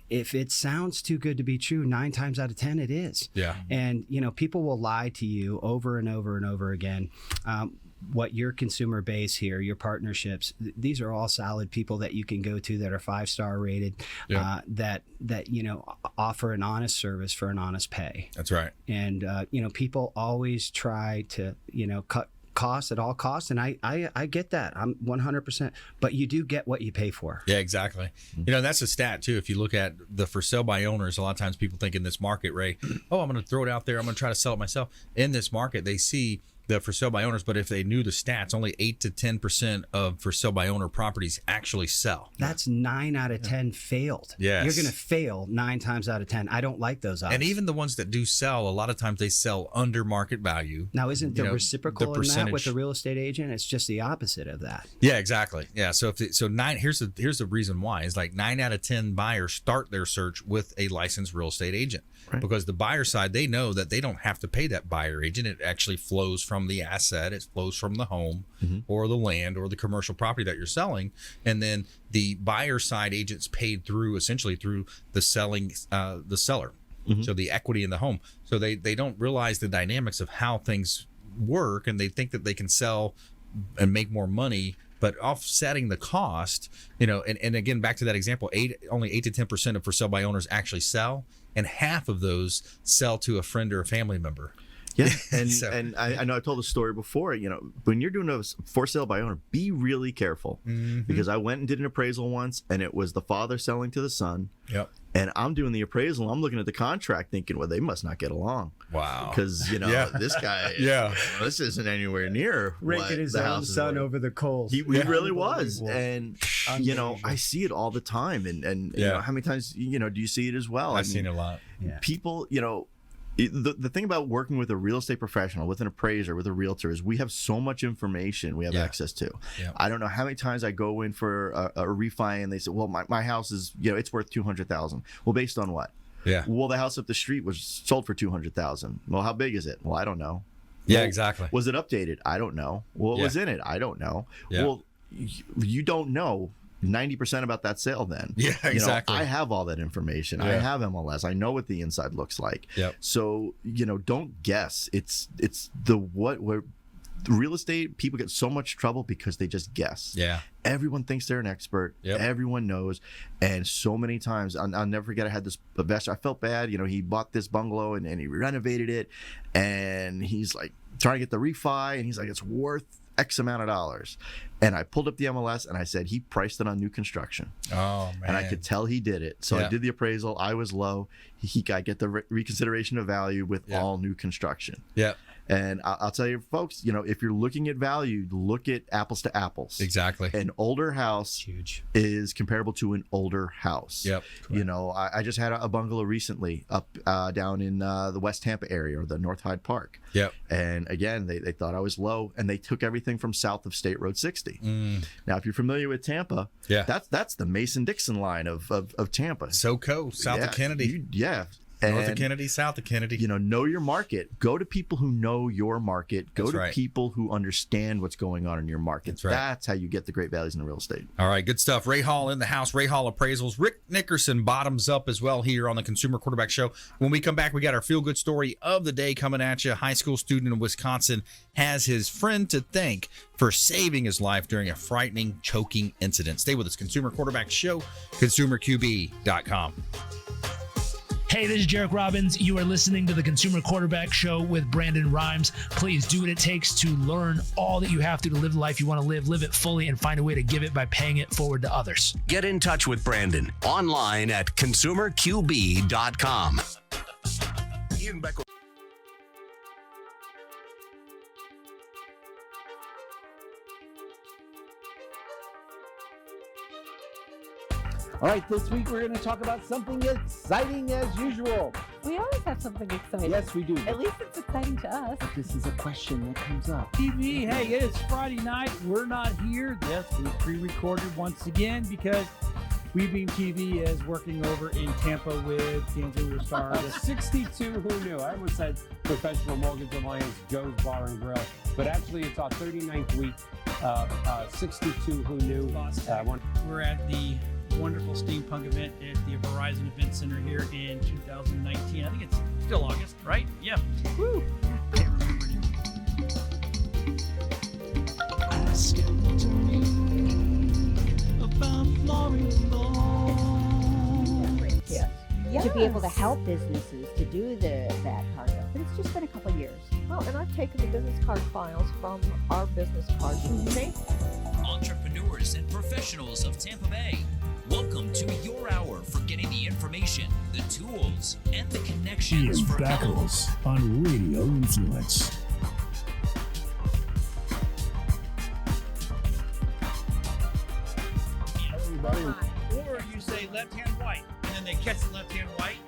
If it sounds too good to be true, 9 times out of 10 it is. Yeah. And people will lie to you over and over and over again. What your consumer base here, your partnerships, these are all solid people that you can go to that are 5-star rated, that offer an honest service for an honest pay. That's right. And people always try to cut costs at all costs, and I get that. I'm 100%, but you do get what you pay for. Yeah, exactly. That's a stat too. If you look at the for sale by owners, a lot of times people think in this market, Ray, I'm going to throw it out there, I'm going to try to sell it myself. In this market, they see the for sale by owners, but if they knew the stats, only 8 to 10% of for sale by owner properties actually sell. That's 9 out of 10 failed. Yes. You're going to fail 9 times out of 10. I don't like those odds. And even the ones that do sell, a lot of times they sell under market value. Now, isn't the reciprocal in that with the real estate agent? It's just the opposite of that. Yeah, exactly. Yeah. So here's the reason why is like 9 out of 10 buyers start their search with a licensed real estate agent. Right. Because the buyer side, they know that they don't have to pay that buyer agent. It actually flows from the asset. It flows from the home or the land or the commercial property that you're selling. And then the buyer side agent's paid essentially through the seller. So the equity in the home. So they don't realize the dynamics of how things work, and they think that they can sell and make more money, but offsetting the cost, and again, back to that example, only 8 to 10% of for sale by owners actually sell, and half of those sell to a friend or a family member. Yeah, and I know I told the story before. When you're doing a for sale by owner, be really careful, because I went and did an appraisal once, and it was the father selling to the son. Yep. And I'm doing the appraisal. I'm looking at the contract, thinking, well, they must not get along. Wow. Because this guy, this isn't anywhere near raking his own son over the coals. He really was, and I see it all the time. And how many times do you see it as well? I've seen it a lot. People, The thing about working with a real estate professional, with an appraiser, with a realtor, is we have so much information we have access to. Yeah. I don't know how many times I go in for a refi and they say, well, my house is, it's worth $200,000. Well, based on what? Yeah. Well, the house up the street was sold for $200,000. Well, how big is it? Well, I don't know. Yeah, Well, exactly. Was it updated? I don't know. Well, what was in it? I don't know. Yeah. Well, you don't know 90% about that sale then. Yeah, exactly. I have all that information. I have MLS. I know what the inside looks like. Yep. So, don't guess. It's where real estate people get so much trouble because they just guess. Yeah. Everyone thinks they're an expert. Yep. Everyone knows. And so many times, I'll never forget, I had this investor. I felt bad. He bought this bungalow and he renovated it. And he's like trying to get the refi. And he's like, it's worth X amount of dollars. And I pulled up the MLS and I said, he priced it on new construction. Oh, man. And I could tell he did it. So I did the appraisal. I was low. I get the reconsideration of value with all new construction. Yeah. And I'll tell you, folks, if you're looking at value, look at apples to apples. Exactly. An older house is comparable to an older house. Yep. I just had a bungalow recently up down in the West Tampa area, or the North Hyde Park. Yep. And again, they thought I was low, and they took everything from south of State Road 60. Now, if you're familiar with Tampa, that's the Mason-Dixon line of Tampa. SoCo, south of Kennedy. North of Kennedy, south of Kennedy. Know your market. Go to people who know your market. Go to people who understand what's going on in your market. That's how you get the great values in the real estate. All right, good stuff. Ray Hall in the house. Ray Hall Appraisals. Rick Nickerson, Bottomzupp as well here on the Consumer Quarterback Show. When we come back, we got our feel-good story of the day coming at you. A high school student in Wisconsin has his friend to thank for saving his life during a frightening choking incident. Stay with us. Consumer Quarterback Show, consumerqb.com. Hey, this is Jarek Robbins. You are listening to the Consumer Quarterback Show with Brandon Rhymes. Please do what it takes to learn all that you have to live the life you want to live it fully, and find a way to give it by paying it forward to others. Get in touch with Brandon online at consumerqb.com. Ian Beckle. All right, this week we're going to talk about something exciting as usual. We always have something exciting. Yes, we do. At least it's exciting to us. But this is a question that comes up. TV, hey, it's Friday night. We're not here. Yes, we pre-recorded once again because WeBeam TV is working over in Tampa with D'Angelo Star. 62 Who Knew. I almost said Professional Mortgage Alliance Joe's Bar and Grill, but actually it's our 39th week. 62 Who Knew. We're at the wonderful steampunk event at the Verizon Event Center here in 2019. I think it's still August, right? Yeah. Woo! Can't remember. Ask him to me about Florida law. Yes. To be able to help businesses to do that part of it. But it's just been a couple years. Well, and I've taken the business card files from our business cards. Entrepreneurs and professionals of Tampa Bay, welcome to your hour for getting the information, the tools, and the connections Ian for help. Beckles on Radio Influence. Or you say left hand white, and then they catch the left hand white.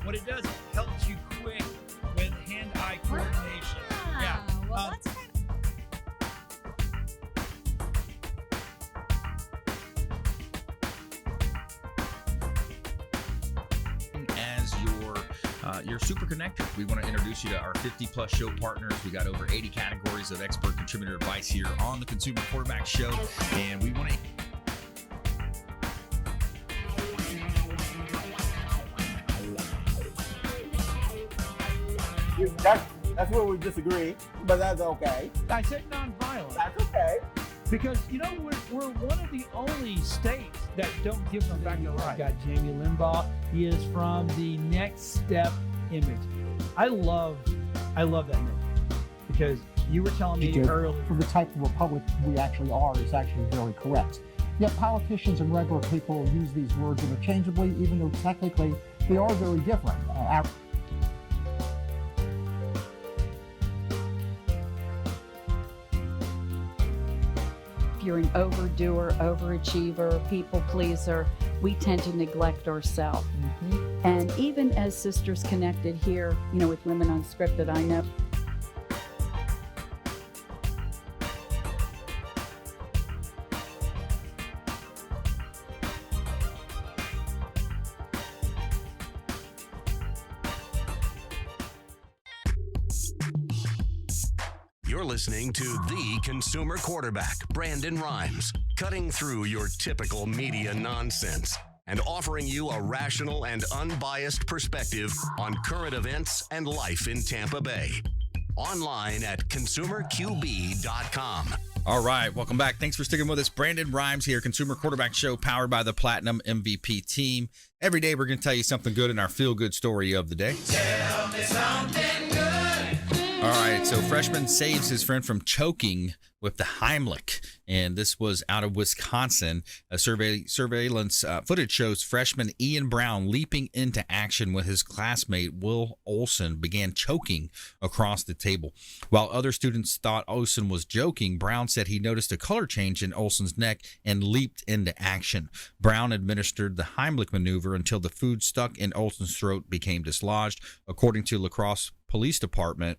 What it does, it helps you quick with hand-eye coordination. Yeah. Well, that's kind As your super connector, we want to introduce you to our 50-plus show partners. We got over 80 categories of expert contributor advice here on the Consumer Quarterback Show, and we want to. That's where we disagree, but that's okay. I said nonviolent. That's okay. Because, we're one of the only states that don't give them back the right. Got Jamie Limbaugh. He is from the Next Step image. I love that image because you were telling me earlier. For the type of republic we actually are is actually very correct. Yet politicians and regular people use these words interchangeably, even though technically they are very different. If you're an overdoer, overachiever, people pleaser, we tend to neglect ourselves. And even as sisters connected here, with Women Unscripted, I know. You're listening to the consumer quarterback, Brandon Rhymes, cutting through your typical media nonsense and offering you a rational and unbiased perspective on current events and life in Tampa Bay. Online at consumerqb.com. All right, welcome back. Thanks for sticking with us. Brandon Rhymes here, Consumer Quarterback Show, powered by the Platinum MVP team. Every day we're going to tell you something good in our feel-good story of the day. Tell me something good. All right, so freshman saves his friend from choking with the Heimlich, and this was out of Wisconsin. A surveillance footage shows freshman Ian Brown leaping into action when his classmate Will Olson began choking across the table. While other students thought Olson was joking, Brown said he noticed a color change in Olson's neck and leaped into action. Brown administered the Heimlich maneuver until the food stuck in Olson's throat became dislodged. According to La Crosse Police Department,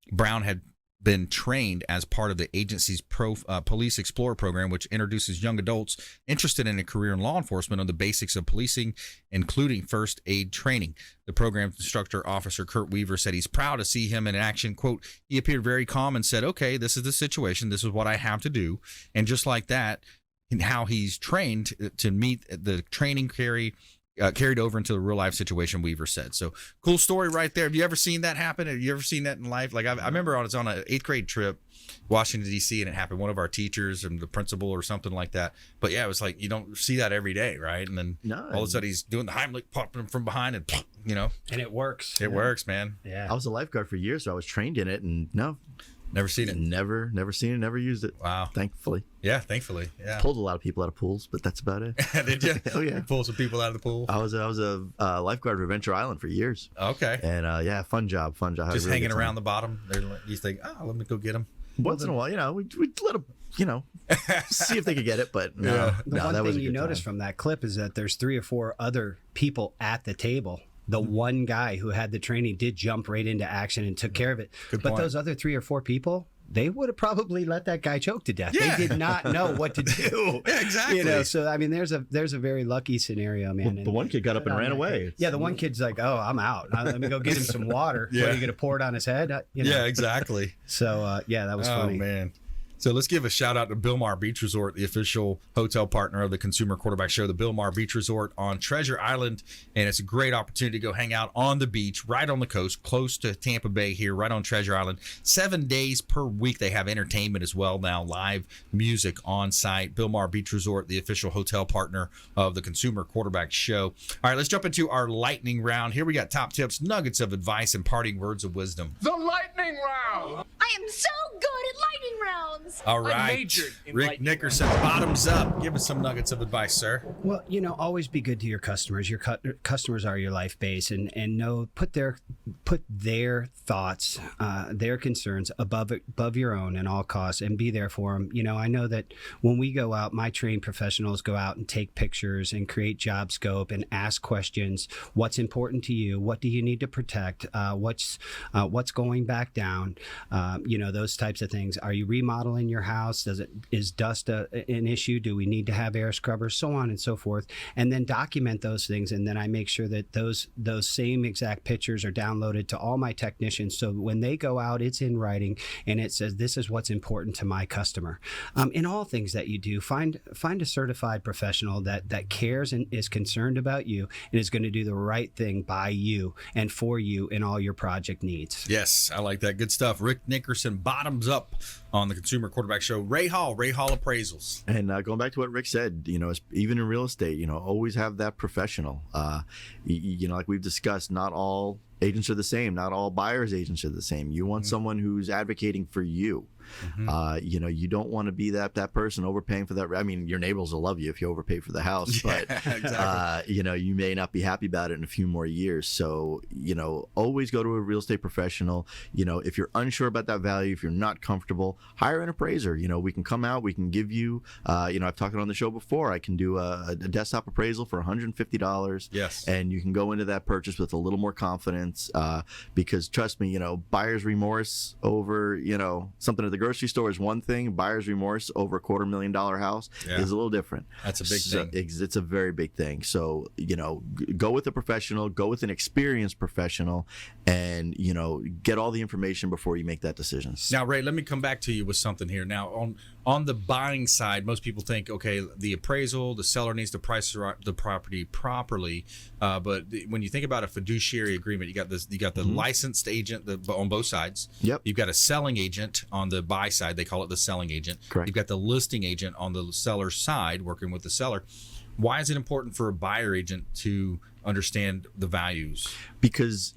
Brown had been trained as part of the agency's Police Explorer program, which introduces young adults interested in a career in law enforcement on the basics of policing, including first aid training. The program's instructor, Officer Kurt Weaver, said he's proud to see him in action. Quote, he appeared very calm and said, okay, this is the situation. This is what I have to do. And just like that, how he's trained to meet the training carried over into the real life situation, Weaver said. So cool story right there. Have you ever seen that happen? Have you ever seen that in life? Like I remember I was on an 8th grade trip, Washington, D.C., and it happened. One of our teachers and the principal or something like that. But yeah, it was like you don't see that every day, right? And then all of a sudden he's doing the Heimlich, popping him from behind, and And it works. It works, man. Yeah. I was a lifeguard for years, so I was trained in it, and never seen it. Never seen it. Never used it. Wow. Thankfully. Yeah, thankfully. Yeah. Pulled a lot of people out of pools, but that's about it. Did you? Oh yeah. Pull some people out of the pool. I was a lifeguard for Venture Island for years. Okay. And fun job. Just really hanging around the bottom. You think, let me go get them. Once in a while, we'd let them, see if they could get it. But the one that was thing you notice from that clip is that there's 3 or 4 other people at the table. The one guy who had the training did jump right into action and took care of it. Good but point. those other 3 or 4 people, they would have probably let that guy choke to death. Yeah. They did not know what to do. Yeah, exactly. So I mean, there's a very lucky scenario, man. Well, the one kid got up and ran away. Yeah, the one kid's like, "Oh, I'm out. Let me go get him some water." Yeah. What, are you going to pour it on his head? Yeah, exactly. So that was funny. Oh man. So let's give a shout out to Bilmar Beach Resort, the official hotel partner of the Consumer Quarterback Show, the Bilmar Beach Resort on Treasure Island. And it's a great opportunity to go hang out on the beach, right on the coast, close to Tampa Bay here, right on Treasure Island. 7 days per week. They have entertainment as well now, live music on site. Bilmar Beach Resort, the official hotel partner of the Consumer Quarterback Show. All right, let's jump into our lightning round. Here we got top tips, nuggets of advice, and parting words of wisdom. The lightning round. I am so good at lightning rounds. All right, I majored in Rick lightning Nickerson, Bottomzupp. Give us some nuggets of advice, sir. Well, always be good to your customers. Your customers are your life base, and put their thoughts, their concerns above your own at all costs, and be there for them. I know that when we go out, my trained professionals go out and take pictures and create job scope and ask questions. What's important to you? What do you need to protect? What's going back down? Those types of things. Are you remodeling your house? Is dust an issue? Do we need to have air scrubbers? So on and so forth. And then document those things. And then I make sure that those same exact pictures are downloaded to all my technicians. So when they go out, it's in writing and it says, this is what's important to my customer. In all things that you do, find a certified professional that cares and is concerned about you and is going to do the right thing by you and for you in all your project needs. Yes, I like that. Good stuff. Rick Nickerson, Bottomzupp on the Consumer Quarterback Show. Ray Hall Appraisals. And going back to what Rick said, even in real estate, always have that professional. Like we've discussed, not all agents are the same. Not all buyers agents are the same. You want someone who's advocating for you. You don't want to be that person overpaying for that. I mean, your neighbors will love you if you overpay for the house, but exactly. you may not be happy about it in a few more years. So, always go to a real estate professional. If you're unsure about that value, if you're not comfortable, hire an appraiser. We can come out, we can give you, I've talked on the show before, I can do a desktop appraisal for $150. Yes. And you can go into that purchase with a little more confidence, because trust me, buyer's remorse over, something at the grocery store is one thing. Buyer's remorse over a $250,000 house is a little different. That's a big thing. It's a very big thing. So, go with a professional, go with an experienced professional, and, get all the information before you make that decision. Now, Ray, let me come back to you with something here. Now, on the buying side, most people think, okay, the appraisal, the seller needs to price the property properly. But when you think about a fiduciary agreement, you got the licensed agent on both sides. Yep. You've got a selling agent on the buy side. They call it the selling agent. Correct. You've got the listing agent on the seller side, working with the seller. Why is it important for a buyer agent to understand the values? Because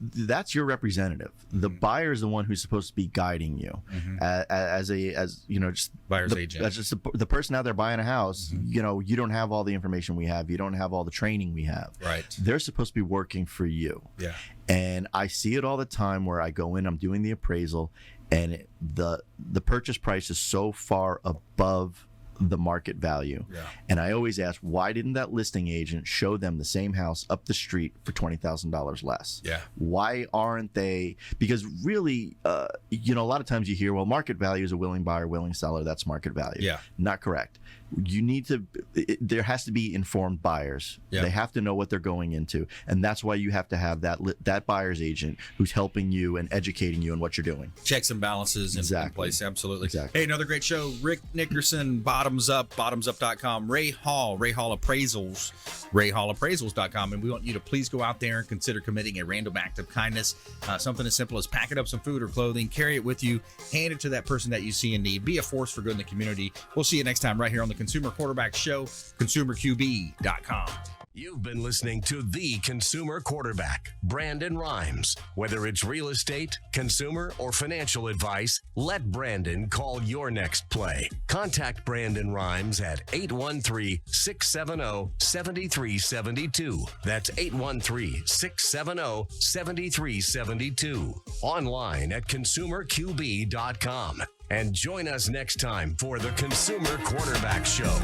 that's your representative. The buyer is the one who's supposed to be guiding you as just buyer's agent. That's just the person out there buying a house. You don't have all the information we have. You don't have all the training we have. Right. They're supposed to be working for you. Yeah. And I see it all the time where I go in, I'm doing the appraisal, and the purchase price is so far above the market value. Yeah. And I always ask, why didn't that listing agent show them the same house up the street for $20,000 less? Yeah. Why aren't they? Because really, a lot of times you hear, well, market value is a willing buyer, willing seller. That's market value. Yeah. Not correct. There has to be informed buyers. Yeah. They have to know what they're going into. And that's why you have to have that buyer's agent who's helping you and educating you on what you're doing. Checks and balances in place. Absolutely. Exactly. Hey, another great show. Rick Nickerson, Bottomzupp, bottomzupp.com. Ray Hall Appraisals, rayhallappraisals.com. And we want you to please go out there and consider committing a random act of kindness. Something as simple as packing up some food or clothing, carry it with you, hand it to that person that you see in need. Be a force for good in the community. We'll see you next time right here on the Consumer Quarterback Show, consumerqb.com. You've been listening to The Consumer Quarterback, Brandon Rhymes. Whether it's real estate, consumer, or financial advice, let Brandon call your next play. Contact Brandon Rhymes at 813-670-7372. That's 813-670-7372. Online at consumerqb.com. And join us next time for The Consumer Quarterback Show.